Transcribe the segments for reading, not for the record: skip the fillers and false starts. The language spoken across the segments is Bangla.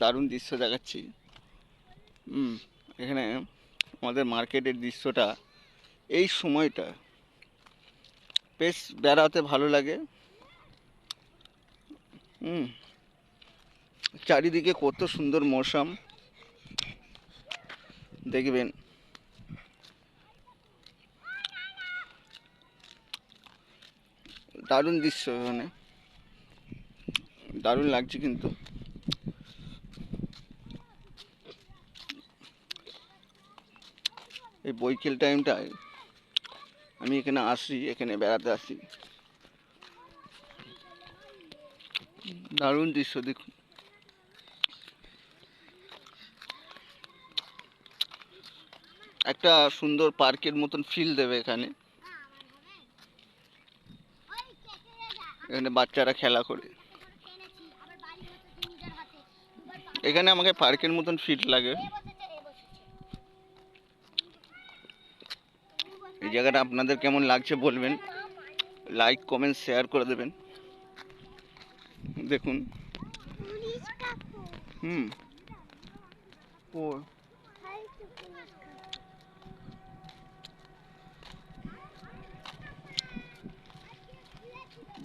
দারুণ দৃশ্য দেখাচ্ছি। এখানে আমাদের মার্কেটের দৃশ্যটা এই সময়টা বেশ বেড়াতে ভালো লাগে। চারিদিকে কত সুন্দর মৌসুম দেখবেন। দারুণ দৃশ্য, এখানে দারুণ লাগছে কিন্তু। এই বৈকাল টাইমটায় আমি এখানে আসি, এখানে বেড়াতে আসি। দারুণ দৃশ্য দেখুন। একটা সুন্দর পার্কের মতন ফিল দেবে এখানে। এখানে বাচ্চারা খেলা করে। এখানে আমাকে পার্কের মতন ফিল লাগে। এই জায়গাটা আপনাদের কেমন লাগছে বলবেন, লাইক কমেন্ট শেয়ার করে দেবেন। দেখুন। ও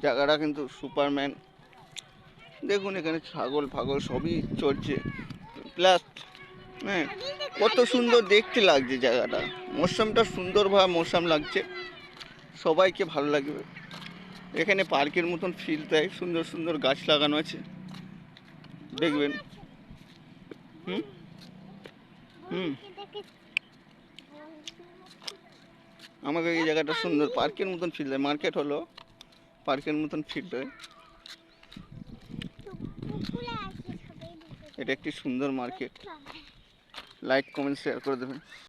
জায়গাটা কিন্তু সুপারম্যান। দেখুন এখানে ছাগল ফাগল সবই চলছে। প্লাস হ্যাঁ, কত সুন্দর দেখতে লাগছে জায়গাটা। মৌসুমটা সুন্দরভাবে মৌসুম লাগছে, সবাইকে ভালো লাগবে। এখানে পার্কের মতন ফিল দেয়, সুন্দর সুন্দর গাছ লাগানো আছে দেখবেন। হুম হুম আমাকে এই জায়গাটা সুন্দর পার্কের মতন ফিল দেয়। মার্কেট হলো পার্কের মতন ফিল দেয়। এটা একটি সুন্দর মার্কেট। লাইক কমেন্ট শেয়ার করে দেবেন।